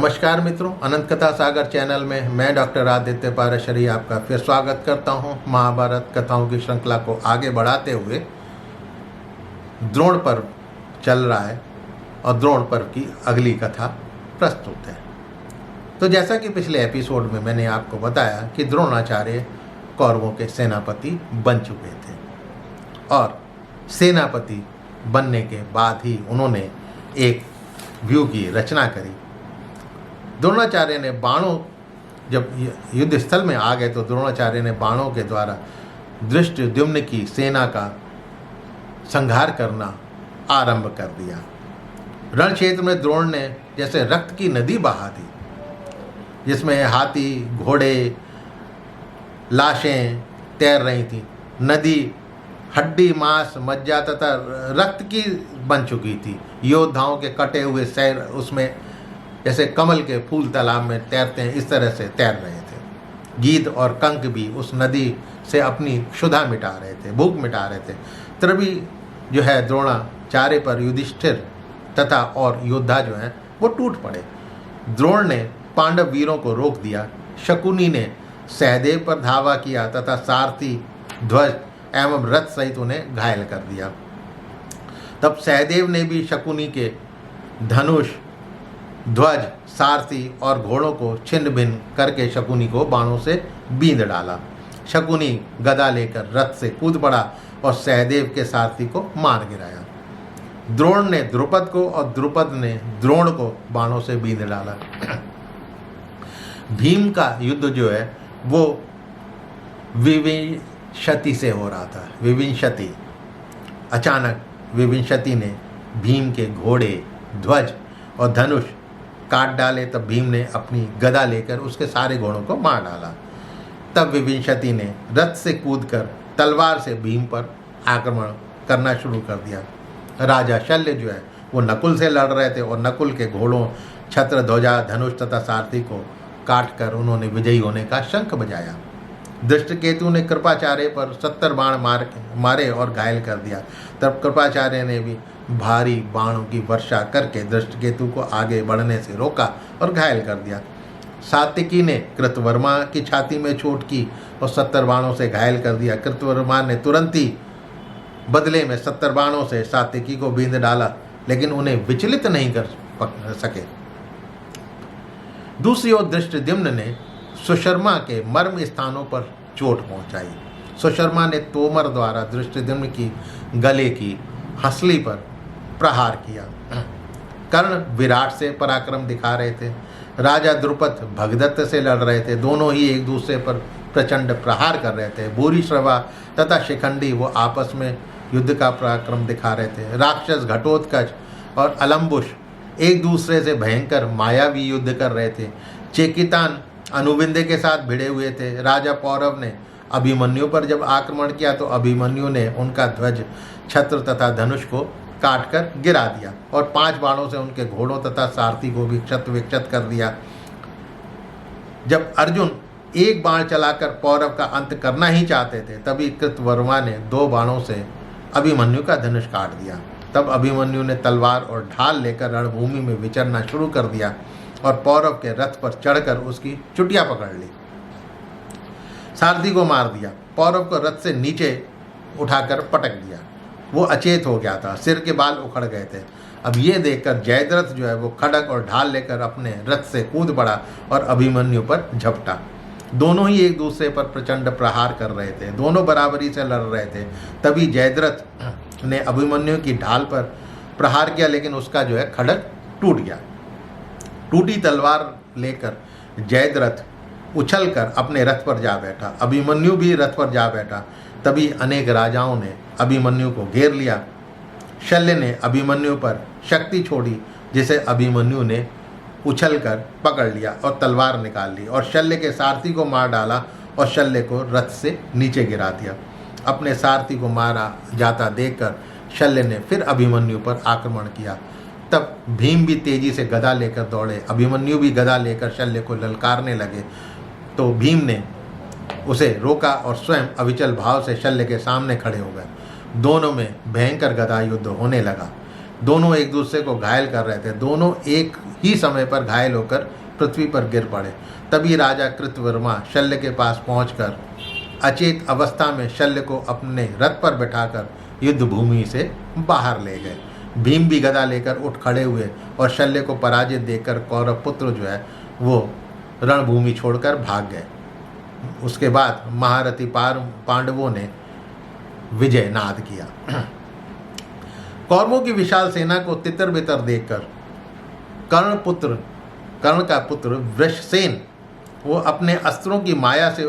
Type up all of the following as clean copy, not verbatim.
नमस्कार मित्रों, अनंत कथा सागर चैनल में मैं डॉक्टर आदित्य पाराशरी आपका फिर स्वागत करता हूं। महाभारत कथाओं की श्रृंखला को आगे बढ़ाते हुए द्रोण पर्व चल रहा है और द्रोण पर्व की अगली कथा प्रस्तुत है। तो जैसा कि पिछले एपिसोड में मैंने आपको बताया कि द्रोणाचार्य कौरवों के सेनापति बन चुके थे और सेनापति बनने के बाद ही उन्होंने एक व्यूह की रचना करी। द्रोणाचार्य ने बाणों, जब युद्ध स्थल में आ गए तो द्रोणाचार्य ने बाणों के द्वारा धृष्टद्युम्न की सेना का संहार करना आरंभ कर दिया। रण क्षेत्र में द्रोण ने जैसे रक्त की नदी बहा दी, जिसमें हाथी, घोड़े, लाशें तैर रही थी। नदी हड्डी, मांस, मज्जा तथा रक्त की बन चुकी थी। योद्धाओं के कटे हुए शरीर उसमें जैसे कमल के फूल तालाब में तैरते हैं, इस तरह से तैर रहे थे। गीध और कंक भी उस नदी से अपनी क्षुधा मिटा रहे थे, भूख मिटा रहे थे। तभी जो है द्रोणाचार्य पर युधिष्ठिर तथा और योद्धा जो हैं वो टूट पड़े। द्रोण ने पांडव वीरों को रोक दिया। शकुनी ने सहदेव पर धावा किया तथा सारथी, ध्वज एवं रथ सहित उन्हें घायल कर दिया। तब सहदेव ने भी शकुनी के धनुष, ध्वज, सारथी और घोड़ों को छिन्न भिन्न करके शकुनी को बाणों से बींध डाला। शकुनी गदा लेकर रथ से कूद पड़ा और सहदेव के सारथी को मार गिराया। द्रोण ने द्रुपद को और द्रुपद ने द्रोण को बाणों से बींध डाला। भीम का युद्ध जो है वो विविंशति से हो रहा था। विविंशति, अचानक विविंशति ने भीम के घोड़े, ध्वज और धनुष काट डाले। तब भीम ने अपनी गदा लेकर उसके सारे घोड़ों को मार डाला। तब विविंशति ने रथ से कूदकर तलवार से भीम पर आक्रमण करना शुरू कर दिया। राजा शल्य जो है वो नकुल से लड़ रहे थे और नकुल के घोड़ों, छत्र, ध्वजा, धनुष तथा सारथी को काट कर उन्होंने विजयी होने का शंख बजाया। धृष्टकेतु ने कृपाचार्य पर 70 बाण मारे और घायल कर दिया। तब कृपाचार्य ने भी भारी बाणों की वर्षा करके धृष्टकेतु को आगे बढ़ने से रोका और घायल कर दिया। सात्विकी ने कृतवर्मा की छाती में चोट की और 70 बाणों से घायल कर दिया। कृतवर्मा ने तुरंत ही बदले में 70 बाणों से सात्विकी को बींध डाला, लेकिन उन्हें विचलित नहीं कर सके। दूसरी ओर धृष्टद्युम्न ने सुशर्मा के मर्म स्थानों पर चोट पहुंचाई। सुशर्मा ने तोमर द्वारा धृष्टद्युम्न की गले की हंसली पर प्रहार किया। कर्ण विराट से पराक्रम दिखा रहे थे। राजा द्रुपद भगदत्त से लड़ रहे थे। दोनों ही एक दूसरे पर प्रचंड प्रहार कर रहे थे। भूरिश्रवा तथा शिखंडी वो आपस में युद्ध का पराक्रम दिखा रहे थे। राक्षस घटोत्कच और अलम्बुश एक दूसरे से भयंकर मायावी युद्ध कर रहे थे। चेकितान अनुविंदे के साथ भिड़े हुए थे। राजा पौरव ने अभिमन्यु पर जब आक्रमण किया तो अभिमन्यु ने उनका ध्वज, छत्र तथा धनुष को काटकर गिरा दिया और 5 बाणों से उनके घोड़ों तथा सारथी को भी क्षत विक्षत कर दिया। जब अर्जुन एक बाण चलाकर पौरव का अंत करना ही चाहते थे, तभी कृतवर्मा ने 2 बाणों से अभिमन्यु का धनुष काट दिया। तब अभिमन्यु ने तलवार और ढाल लेकर रणभूमि में विचरना शुरू कर दिया और पौरव के रथ पर चढ़कर उसकी चुटिया पकड़ ली। सारथी को मार दिया। पौरव को रथ से नीचे उठाकर पटक दिया। वो अचेत हो गया था, सिर के बाल उखड़ गए थे। अब ये देखकर जयद्रथ जो है वो खड़ग और ढाल लेकर अपने रथ से कूद पड़ा और अभिमन्यु पर झपटा। दोनों ही एक दूसरे पर प्रचंड प्रहार कर रहे थे। दोनों बराबरी से लड़ रहे थे। तभी जयद्रथ ने अभिमन्यु की ढाल पर प्रहार किया, लेकिन उसका जो है खड़ग टूट गया। टूटी तलवार लेकर जयद्रथ उछलकर अपने रथ पर जा बैठा। अभिमन्यु भी रथ पर जा बैठा। तभी अनेक राजाओं ने अभिमन्यु को घेर लिया। शल्य ने अभिमन्यु पर शक्ति छोड़ी, जिसे अभिमन्यु ने उछलकर पकड़ लिया और तलवार निकाल ली और शल्य के सारथी को मार डाला और शल्य को रथ से नीचे गिरा दिया। अपने सारथी को मारा जाता देखकर शल्य ने फिर अभिमन्यु पर आक्रमण किया। तब भीम भी तेजी से गदा लेकर दौड़े। अभिमन्यु भी गदा लेकर शल्य को ललकारने लगे, तो भीम ने उसे रोका और स्वयं अविचल भाव से शल्य के सामने खड़े हो गए। दोनों में भयंकर गदा युद्ध होने लगा। दोनों एक दूसरे को घायल कर रहे थे। दोनों एक ही समय पर घायल होकर पृथ्वी पर गिर पड़े। तभी राजा कृतवर्मा शल्य के पास पहुंचकर अचेत अवस्था में शल्य को अपने रथ पर बिठाकर युद्ध भूमि से बाहर ले गए। भीम भी गदा लेकर उठ खड़े हुए और शल्य को पराजित देखकर कौरव पुत्र जो है वो रणभूमि छोड़कर भाग गए। उसके बाद महारथी पांडवों ने विजय नाद किया। कौरवों की विशाल सेना को तितर बितर देखकर कर्ण का पुत्र वृषसेन वो अपने अस्त्रों की माया से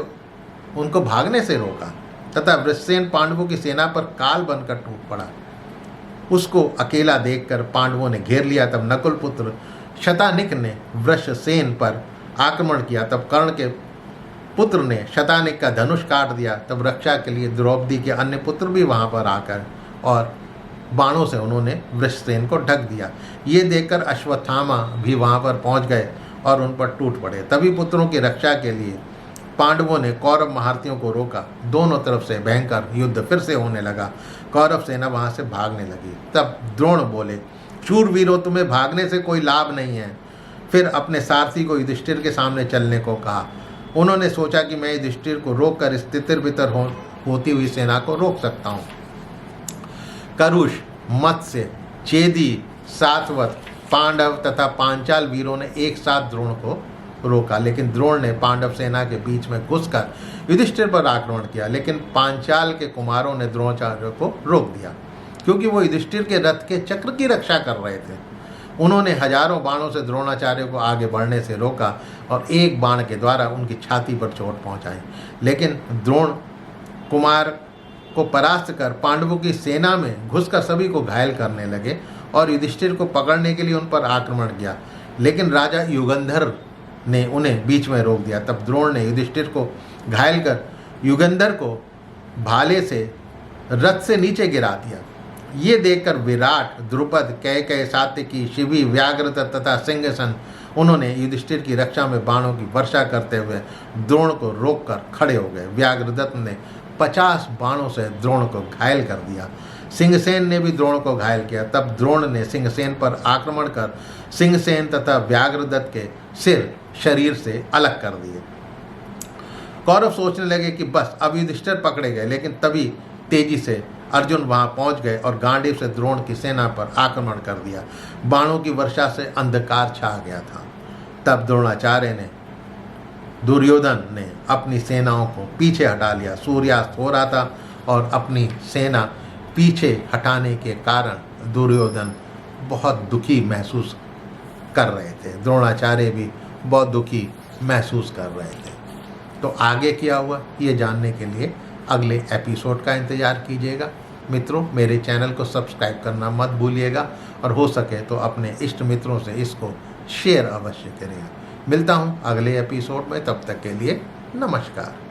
उनको भागने से रोका तथा वृषसेन पांडवों की सेना पर काल बनकर टूट पड़ा। उसको अकेला देखकर पांडवों ने घेर लिया। तब नकुल पुत्र शतानिक ने वृषसेन पर आक्रमण किया। तब कर्ण के पुत्र ने शतानिक का धनुष काट दिया। तब रक्षा के लिए द्रौपदी के अन्य पुत्र भी वहां पर आकर और बाणों से उन्होंने वृषसेन को ढक दिया। ये देखकर अश्वत्थामा भी वहां पर पहुंच गए और उन पर टूट पड़े। तभी पुत्रों की रक्षा के लिए पांडवों ने कौरव महारथियों को रोका। दोनों तरफ से भयंकर युद्ध फिर से होने लगा। कौरव सेना वहां से भागने लगी। तब द्रोण बोले, शूरवीरों, तुम्हें भागने से कोई लाभ नहीं है। फिर अपने सारथी को युधिष्ठिर के सामने चलने को कहा। उन्होंने सोचा कि मैं युधिष्ठिर को रोककर इस तितर बितर होती हुई सेना को रोक सकता हूँ। करुष, मत्स्य, चेदी, सातवत, पांडव तथा पांचाल वीरों ने एक साथ द्रोण को रोका, लेकिन द्रोण ने पांडव सेना के बीच में घुसकर युधिष्ठिर पर आक्रमण किया। लेकिन पांचाल के कुमारों ने द्रोणाचार्य को रोक दिया क्योंकि वो युधिष्ठिर के रथ के चक्र की रक्षा कर रहे थे। उन्होंने हजारों बाणों से द्रोणाचार्य को आगे बढ़ने से रोका और एक बाण के द्वारा उनकी छाती पर चोट पहुंचाई। लेकिन द्रोण कुमार को परास्त कर पांडवों की सेना में घुसकर सभी को घायल करने लगे और युधिष्ठिर को पकड़ने के लिए उन पर आक्रमण किया। लेकिन राजा युगंधर ने उन्हें बीच में रोक दिया। तब द्रोण ने युधिष्ठिर को घायल कर युगंधर को भाले से रथ से नीचे गिरा दिया। ये देखकर विराट, द्रुपद, कैकेयी, सात्यकी, शिबी, व्याघ्रदत्त तथा सिंहसन उन्होंने युधिष्ठिर की रक्षा में बाणों की वर्षा करते हुए द्रोण को रोककर खड़े हो गए। व्याघ्रदत्त ने 50 बाणों से द्रोण को घायल कर दिया। सिंहसेन ने भी द्रोण को घायल किया। तब द्रोण ने सिंहसेन पर आक्रमण कर सिंहसेन तथा व्याघ्रदत्त के सिर शरीर से अलग कर दिए। कौरव सोचने लगे कि बस अब युधिष्ठिर पकड़े गए, लेकिन तभी तेजी से अर्जुन वहां पहुंच गए और गांडीव से द्रोण की सेना पर आक्रमण कर दिया। बाणों की वर्षा से अंधकार छा गया था। तब द्रोणाचार्य ने दुर्योधन ने अपनी सेनाओं को पीछे हटा लिया। सूर्यास्त हो रहा था और अपनी सेना पीछे हटाने के कारण दुर्योधन बहुत दुखी महसूस कर रहे थे। द्रोणाचार्य भी बहुत दुखी महसूस कर रहे थे। तो आगे क्या हुआ ये जानने के लिए अगले एपिसोड का इंतज़ार कीजिएगा। मित्रों, मेरे चैनल को सब्सक्राइब करना मत भूलिएगा और हो सके तो अपने इष्ट मित्रों से इसको शेयर अवश्य करिएगा। मिलता हूँ अगले एपिसोड में, तब तक के लिए नमस्कार।